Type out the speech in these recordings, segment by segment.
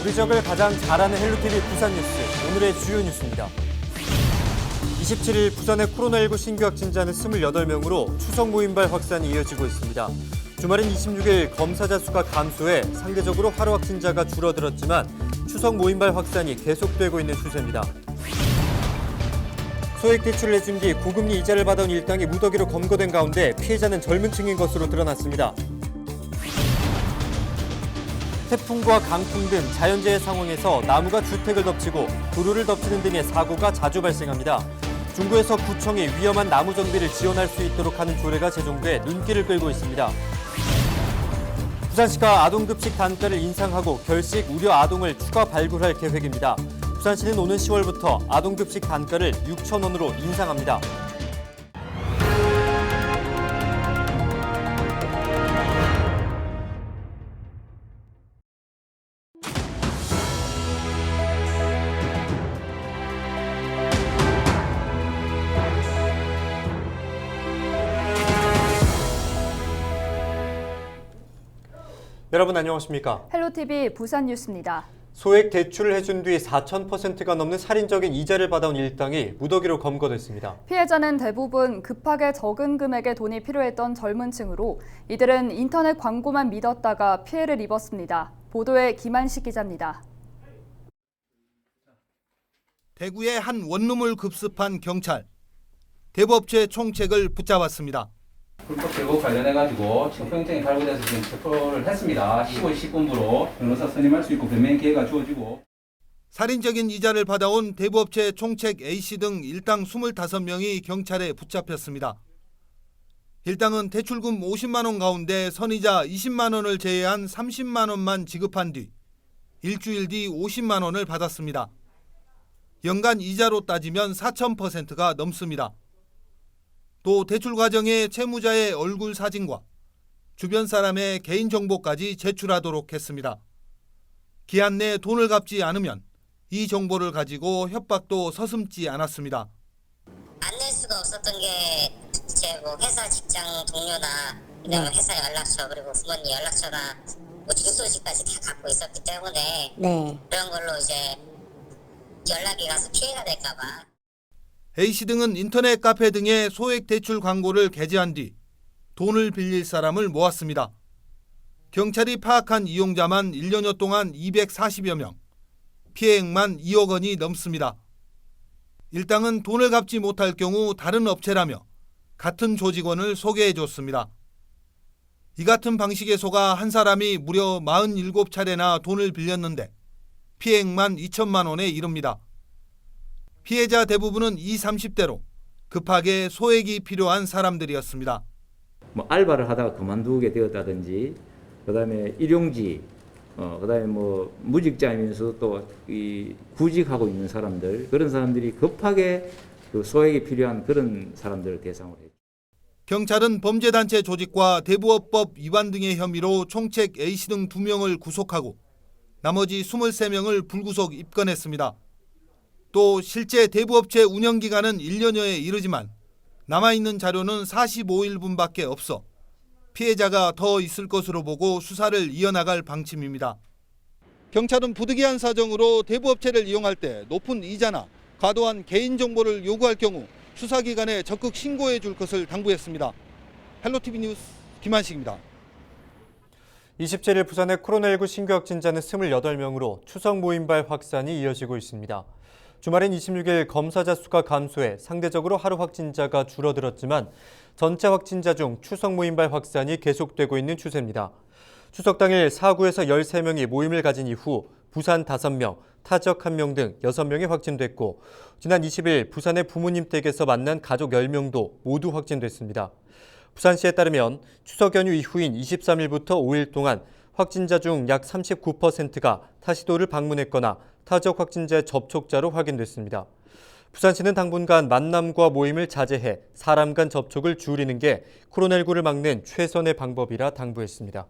우리 지역을 가장 잘 아는 헬로티비 부산 뉴스, 오늘의 주요 뉴스입니다. 27일 부산의 코로나19 신규 확진자는 28명으로 추석 모임발 확산이 이어지고 있습니다. 주말인 26일 검사자 수가 감소해 상대적으로 하루 확진자가 줄어들었지만 추석 모임발 확산이 계속되고 있는 추세입니다. 소액 대출을 내준 뒤 고금리 이자를 받아온 일당이 무더기로 검거된 가운데 피해자는 젊은 층인 것으로 드러났습니다. 태풍과 강풍 등 자연재해 상황에서 나무가 주택을 덮치고 도로를 덮치는 등의 사고가 자주 발생합니다. 중구에서 구청이 위험한 나무 정비를 지원할 수 있도록 하는 조례가 제정돼 눈길을 끌고 있습니다. 부산시가 아동급식 단가를 인상하고 결식 우려 아동을 추가 발굴할 계획입니다. 부산시는 오는 10월부터 아동급식 단가를 6,000원으로 인상합니다. 여러분 안녕하십니까? 헬로티비 부산 뉴스입니다. 소액 대출을 해준 뒤 4,000%가 넘는 살인적인 이자를 받아온 일당이 무더기로 검거됐습니다. 피해자는 대부분 급하게 적은 금액의 돈이 필요했던 젊은 층으로 이들은 인터넷 광고만 믿었다가 피해를 입었습니다. 보도에 김한식 기자입니다. 대구의 한 원룸을 급습한 경찰. 대부업체 총책을 붙잡았습니다. 불법 제보 관련해가지고 체포영장이 발부돼서 지금 체포를 했습니다. 15일 10분부로 변호사 선임할 수 있고 변명 기회가 주어지고. 살인적인 이자를 받아온 대부업체 총책 A씨 등 일당 25명이 경찰에 붙잡혔습니다. 일당은 대출금 50만 원 가운데 선이자 20만 원을 제외한 30만 원만 지급한 뒤 일주일 뒤 50만 원을 받았습니다. 연간 이자로 따지면 4,000%가 넘습니다. 또 대출 과정에 채무자의 얼굴 사진과 주변 사람의 개인정보까지 제출하도록 했습니다. 기한 내 돈을 갚지 않으면 이 정보를 가지고 협박도 서슴지 않았습니다. 안 낼 수가 없었던 게 제 뭐 회사 직장 동료나 그다음에 회사 연락처 그리고 부모님 연락처나 뭐 주소지까지 다 갖고 있었기 때문에 그런 걸로 이제 연락이 가서 피해가 될까봐. A씨 등은 인터넷 카페 등의 소액 대출 광고를 게재한 뒤 돈을 빌릴 사람을 모았습니다. 경찰이 파악한 이용자만 1년여 동안 240여 명, 피해액만 2억 원이 넘습니다. 일당은 돈을 갚지 못할 경우 다른 업체라며 같은 조직원을 소개해줬습니다. 이 같은 방식에 속아 한 사람이 무려 47차례나 돈을 빌렸는데 피해액만 2천만 원에 이릅니다. 피해자 대부분은 20, 30대로 급하게 소액이 필요한 사람들이었습니다. 뭐 알바를 하다가 그만두게 되었다든지, 그다음에 일용직, 그다음에 뭐 무직자이면서 또 이 구직하고 있는 사람들, 그런 사람들이 급하게 그 소액이 필요한 그런 사람들을 대상으로 했죠. 경찰은 범죄단체 조직과 대부업법 위반 등의 혐의로 총책 A씨 등 2명을 구속하고 나머지 23명을 불구속 입건했습니다. 또 실제 대부업체 운영기간은 1년여에 이르지만 남아있는 자료는 45일분밖에 없어 피해자가 더 있을 것으로 보고 수사를 이어나갈 방침입니다. 경찰은 부득이한 사정으로 대부업체를 이용할 때 높은 이자나 과도한 개인정보를 요구할 경우 수사기관에 적극 신고해 줄 것을 당부했습니다. 헬로티비 뉴스 김한식입니다. 27일 부산의 코로나19 신규 확진자는 28명으로 추석 모임발 확산이 이어지고 있습니다. 주말인 26일 검사자 수가 감소해 상대적으로 하루 확진자가 줄어들었지만 전체 확진자 중 추석 모임발 확산이 계속되고 있는 추세입니다. 추석 당일 사구에서 13명이 모임을 가진 이후 부산 5명, 타 지역 1명 등 6명이 확진됐고 지난 20일 부산의 부모님 댁에서 만난 가족 10명도 모두 확진됐습니다. 부산시에 따르면 추석 연휴 이후인 23일부터 5일 동안 확진자 중 약 39%가 타시도를 방문했거나 타 지역 확진자의 접촉자로 확인됐습니다. 부산시는 당분간 만남과 모임을 자제해 사람 간 접촉을 줄이는 게 코로나19를 막는 최선의 방법이라 당부했습니다.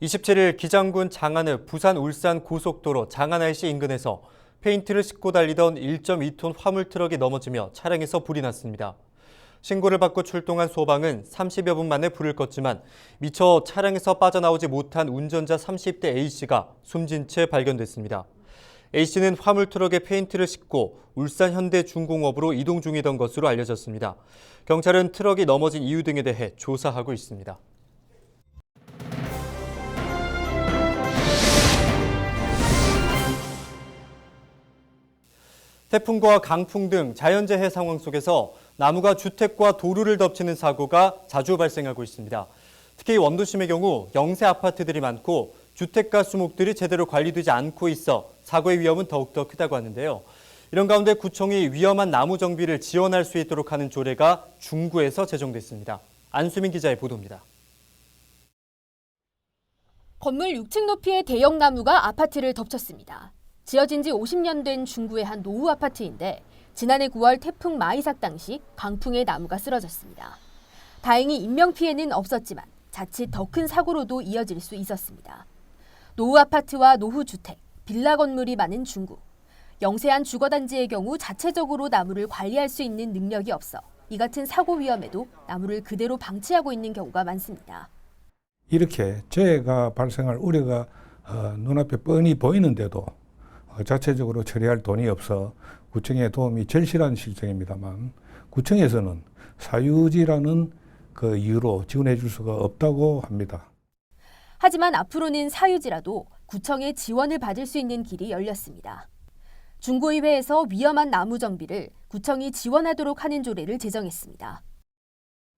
27일 기장군 장안읍 부산 울산 고속도로 장안IC 인근에서 페인트를 싣고 달리던 1.2톤 화물 트럭이 넘어지며 차량에서 불이 났습니다. 신고를 받고 출동한 소방은 30여 분 만에 불을 껐지만 미처 차량에서 빠져나오지 못한 운전자 30대 A씨가 숨진 채 발견됐습니다. A씨는 화물 트럭에 페인트를 싣고 울산 현대중공업으로 이동 중이던 것으로 알려졌습니다. 경찰은 트럭이 넘어진 이유 등에 대해 조사하고 있습니다. 태풍과 강풍 등 자연재해 상황 속에서 나무가 주택과 도로를 덮치는 사고가 자주 발생하고 있습니다. 특히 원도심의 경우 영세 아파트들이 많고 주택가 수목들이 제대로 관리되지 않고 있어 사고의 위험은 더욱더 크다고 하는데요. 이런 가운데 구청이 위험한 나무 정비를 지원할 수 있도록 하는 조례가 중구에서 제정됐습니다. 안수민 기자의 보도입니다. 건물 6층 높이의 대형 나무가 아파트를 덮쳤습니다. 지어진 지 50년 된 중구의 한 노후 아파트인데 지난해 9월 태풍 마이삭 당시 강풍에 나무가 쓰러졌습니다. 다행히 인명피해는 없었지만 자칫 더 큰 사고로도 이어질 수 있었습니다. 노후 아파트와 노후 주택, 빌라 건물이 많은 중구. 영세한 주거단지의 경우 자체적으로 나무를 관리할 수 있는 능력이 없어 이 같은 사고 위험에도 나무를 그대로 방치하고 있는 경우가 많습니다. 이렇게 재해가 발생할 우려가 눈앞에 뻔히 보이는데도 자체적으로 처리할 돈이 없어 구청의 도움이 절실한 실정입니다만 구청에서는 사유지라는 그 이유로 지원해 줄 수가 없다고 합니다. 하지만 앞으로는 사유지라도 구청의 지원을 받을 수 있는 길이 열렸습니다. 중구의회에서 위험한 나무 정비를 구청이 지원하도록 하는 조례를 제정했습니다.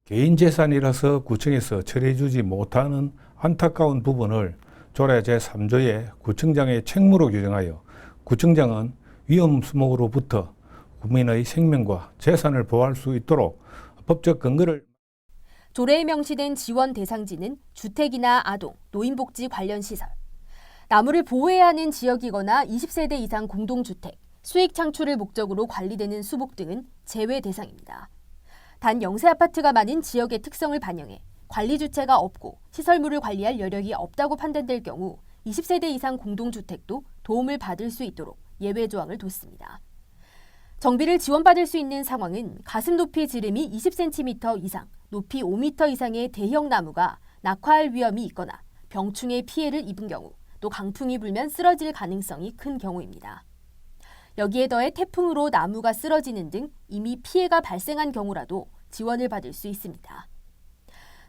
개인 재산이라서 구청에서 처리해 주지 못하는 안타까운 부분을 조례 제3조의 구청장의 책무로 규정하여 구청장은 위험 수목으로부터 국민의 생명과 재산을 보호할 수 있도록 법적 근거를 조례에 명시된 지원 대상지는 주택이나 아동, 노인복지 관련 시설, 나무를 보호해야 하는 지역이거나 20세대 이상 공동주택, 수익 창출을 목적으로 관리되는 수목 등은 제외 대상입니다. 단 영세 아파트가 많은 지역의 특성을 반영해 관리 주체가 없고 시설물을 관리할 여력이 없다고 판단될 경우 20세대 이상 공동주택도 도움을 받을 수 있도록 예외 조항을 뒀습니다. 정비를 지원받을 수 있는 상황은 가슴 높이 지름이 20cm 이상, 높이 5m 이상의 대형 나무가 낙화할 위험이 있거나 병충해 피해를 입은 경우, 또 강풍이 불면 쓰러질 가능성이 큰 경우입니다. 여기에 더해 태풍으로 나무가 쓰러지는 등 이미 피해가 발생한 경우라도 지원을 받을 수 있습니다.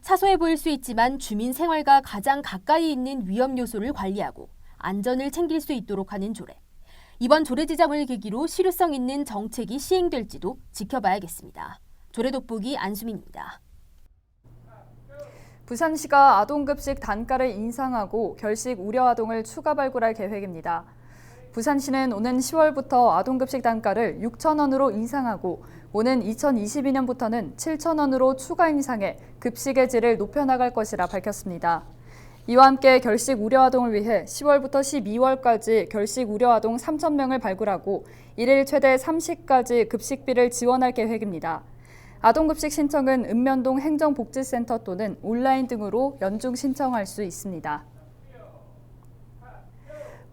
사소해 보일 수 있지만 주민 생활과 가장 가까이 있는 위험 요소를 관리하고 안전을 챙길 수 있도록 하는 조례. 이번 조례 제정을 계기로 실효성 있는 정책이 시행될지도 지켜봐야겠습니다. 조례 돋보기 안수민입니다. 부산시가 아동급식 단가를 인상하고 결식 우려 아동을 추가 발굴할 계획입니다. 부산시는 오는 10월부터 아동급식 단가를 6,000원으로 인상하고 오는 2022년부터는 7,000원으로 추가 인상해 급식의 질을 높여나갈 것이라 밝혔습니다. 이와 함께 결식 우려 아동을 위해 10월부터 12월까지 결식 우려 아동 3,000명을 발굴하고 1일 최대 30가지 급식비를 지원할 계획입니다. 아동급식 신청은 읍면동 행정복지센터 또는 온라인 등으로 연중 신청할 수 있습니다.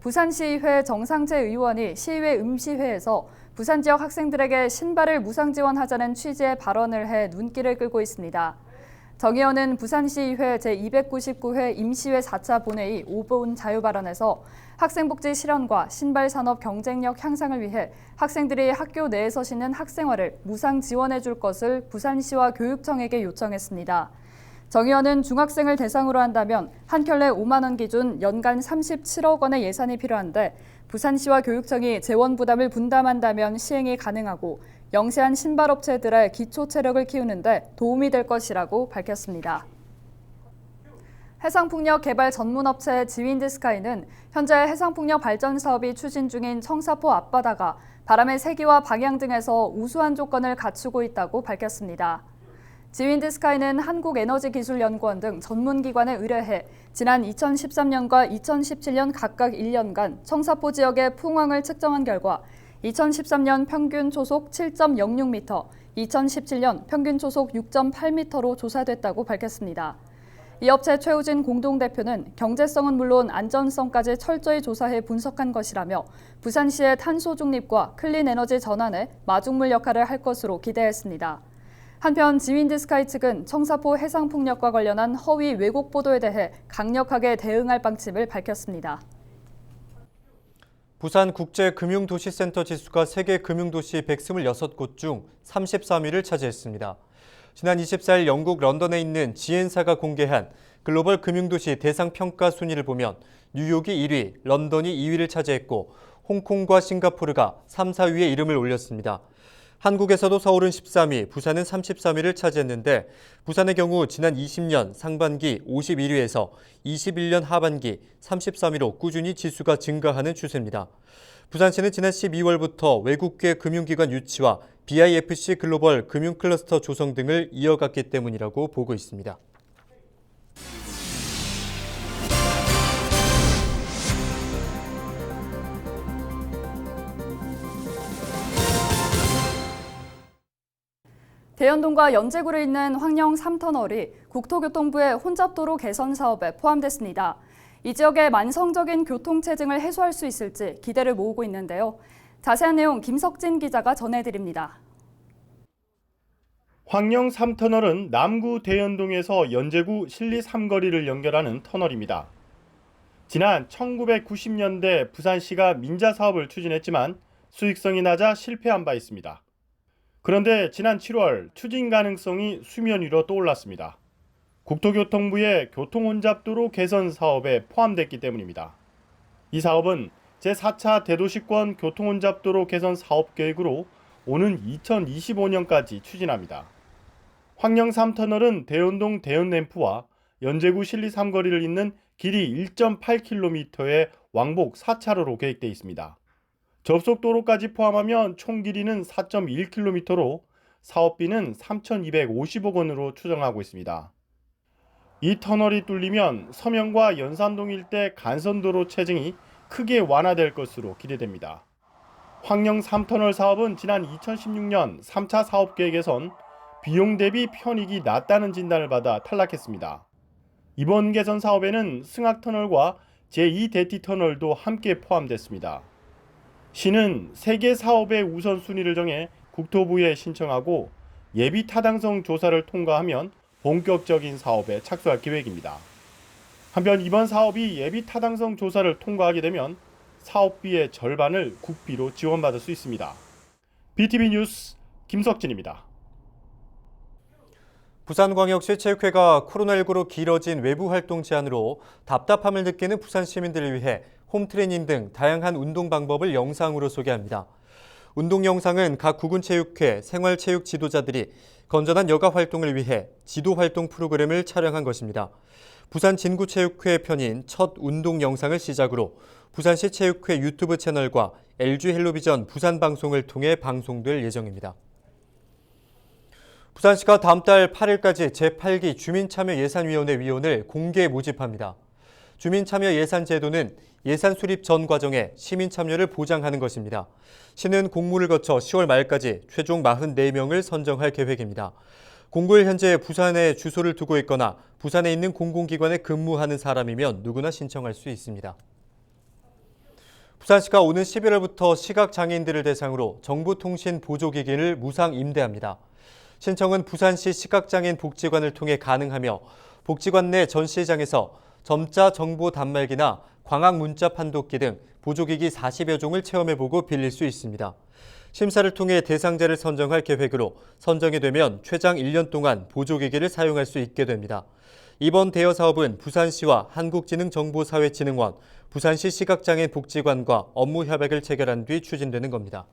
부산시의회 정상재 의원이 시의회 음시회에서 부산 지역 학생들에게 신발을 무상 지원하자는 취지의 발언을 해 눈길을 끌고 있습니다. 정 의원은 부산시의회 제299회 임시회 4차 본회의 5분 자유발언에서 학생복지 실현과 신발 산업 경쟁력 향상을 위해 학생들이 학교 내에서 신는 학생화를 무상 지원해 줄 것을 부산시와 교육청에게 요청했습니다. 정 의원은 중학생을 대상으로 한다면 한 켤레 5만 원 기준 연간 37억 원의 예산이 필요한데 부산시와 교육청이 재원 부담을 분담한다면 시행이 가능하고 영세한 신발업체들의 기초 체력을 키우는데 도움이 될 것이라고 밝혔습니다. 해상풍력 개발 전문업체 지윈드스카이는 현재 해상풍력 발전 사업이 추진 중인 청사포 앞바다가 바람의 세기와 방향 등에서 우수한 조건을 갖추고 있다고 밝혔습니다. 지윈드스카이는 한국에너지기술연구원 등 전문기관에 의뢰해 지난 2013년과 2017년 각각 1년간 청사포 지역의 풍황을 측정한 결과 2013년 평균 초속 7.06m, 2017년 평균 초속 6.8m로 조사됐다고 밝혔습니다. 이 업체 최우진 공동대표는 경제성은 물론 안전성까지 철저히 조사해 분석한 것이라며 부산시의 탄소 중립과 클린 에너지 전환에 마중물 역할을 할 것으로 기대했습니다. 한편 지윈드스카이 측은 청사포 해상폭력과 관련한 허위 왜곡 보도에 대해 강력하게 대응할 방침을 밝혔습니다. 부산국제금융도시센터 지수가 세계 금융도시 126곳 중 33위를 차지했습니다. 지난 24일 영국 런던에 있는 지엔사가 공개한 글로벌 금융도시 대상평가 순위를 보면 뉴욕이 1위, 런던이 2위를 차지했고 홍콩과 싱가포르가 3, 4위에 이름을 올렸습니다. 한국에서도 서울은 13위, 부산은 33위를 차지했는데 부산의 경우 지난 20년 상반기 51위에서 21년 하반기 33위로 꾸준히 지수가 증가하는 추세입니다. 부산시는 지난 12월부터 외국계 금융기관 유치와 BIFC 글로벌 금융클러스터 조성 등을 이어갔기 때문이라고 보고 있습니다. 대연동과 연제구를 잇는 황령 3터널이 국토교통부의 혼잡도로 개선 사업에 포함됐습니다. 이 지역의 만성적인 교통체증을 해소할 수 있을지 기대를 모으고 있는데요. 자세한 내용 김석진 기자가 전해드립니다. 황령 3터널은 남구 대연동에서 연제구 신리 3거리를 연결하는 터널입니다. 지난 1990년대 부산시가 민자 사업을 추진했지만 수익성이 낮아 실패한 바 있습니다. 그런데 지난 7월 추진 가능성이 수면 위로 떠올랐습니다. 국토교통부의 교통혼잡도로 개선 사업에 포함됐기 때문입니다. 이 사업은 제4차 대도시권 교통혼잡도로 개선 사업계획으로 오는 2025년까지 추진합니다. 황령 3터널은 대연동 대연램프와 연제구 신리 3거리를 잇는 길이 1.8km의 왕복 4차로로 계획되어 있습니다. 접속도로까지 포함하면 총 길이는 4.1km로 사업비는 3,250억 원으로 추정하고 있습니다. 이 터널이 뚫리면 서명과 연산동 일대 간선도로 체증이 크게 완화될 것으로 기대됩니다. 황령 3터널 사업은 지난 2016년 3차 사업계획에선 비용 대비 편익이 낮다는 진단을 받아 탈락했습니다. 이번 개선 사업에는 승학터널과 제2대티터널도 함께 포함됐습니다. 시는 3개 사업의 우선순위를 정해 국토부에 신청하고 예비 타당성 조사를 통과하면 본격적인 사업에 착수할 계획입니다. 한편 이번 사업이 예비 타당성 조사를 통과하게 되면 사업비의 절반을 국비로 지원받을 수 있습니다. BTV 뉴스 김석진입니다. 부산광역시 체육회가 코로나19로 길어진 외부 활동 제한으로 답답함을 느끼는 부산 시민들을 위해 홈트레이닝 등 다양한 운동 방법을 영상으로 소개합니다. 운동 영상은 각 구군체육회, 생활체육 지도자들이 건전한 여가 활동을 위해 지도활동 프로그램을 촬영한 것입니다. 부산 진구체육회 편인 첫 운동 영상을 시작으로 부산시 체육회 유튜브 채널과 LG 헬로비전 부산 방송을 통해 방송될 예정입니다. 부산시가 다음 달 8일까지 제8기 주민참여예산위원회 위원을 공개 모집합니다. 주민참여예산제도는 예산 수립 전 과정에 시민 참여를 보장하는 것입니다. 시는 공모를 거쳐 10월 말까지 최종 44명을 선정할 계획입니다. 공고일 현재 부산에 주소를 두고 있거나 부산에 있는 공공기관에 근무하는 사람이면 누구나 신청할 수 있습니다. 부산시가 오는 11월부터 시각장애인들을 대상으로 정보통신 보조기기를 무상 임대합니다. 신청은 부산시 시각장애인 복지관을 통해 가능하며 복지관 내 전시장에서 점자 정보 단말기나 광학 문자 판독기 등 보조기기 40여 종을 체험해보고 빌릴 수 있습니다. 심사를 통해 대상자를 선정할 계획으로 선정이 되면 최장 1년 동안 보조기기를 사용할 수 있게 됩니다. 이번 대여 사업은 부산시와 한국지능정보사회진흥원, 부산시 시각장애인 복지관과 업무 협약을 체결한 뒤 추진되는 겁니다.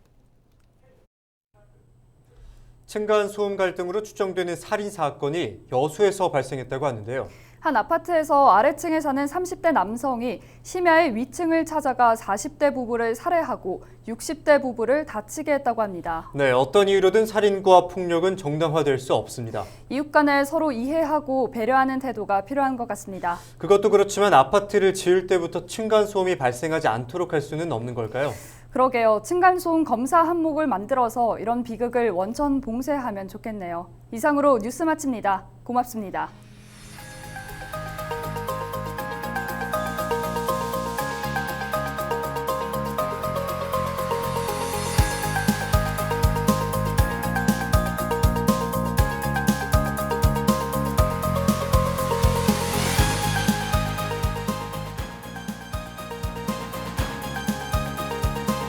층간소음 갈등으로 추정되는 살인 사건이 여수에서 발생했다고 하는데요. 한 아파트에서 아래층에 사는 30대 남성이 심야에 위층을 찾아가 40대 부부를 살해하고 60대 부부를 다치게 했다고 합니다. 네, 어떤 이유로든 살인과 폭력은 정당화될 수 없습니다. 이웃 간에 서로 이해하고 배려하는 태도가 필요한 것 같습니다. 그것도 그렇지만 아파트를 지을 때부터 층간소음이 발생하지 않도록 할 수는 없는 걸까요? 그러게요. 층간소음 검사 항목을 만들어서 이런 비극을 원천 봉쇄하면 좋겠네요. 이상으로 뉴스 마칩니다. 고맙습니다.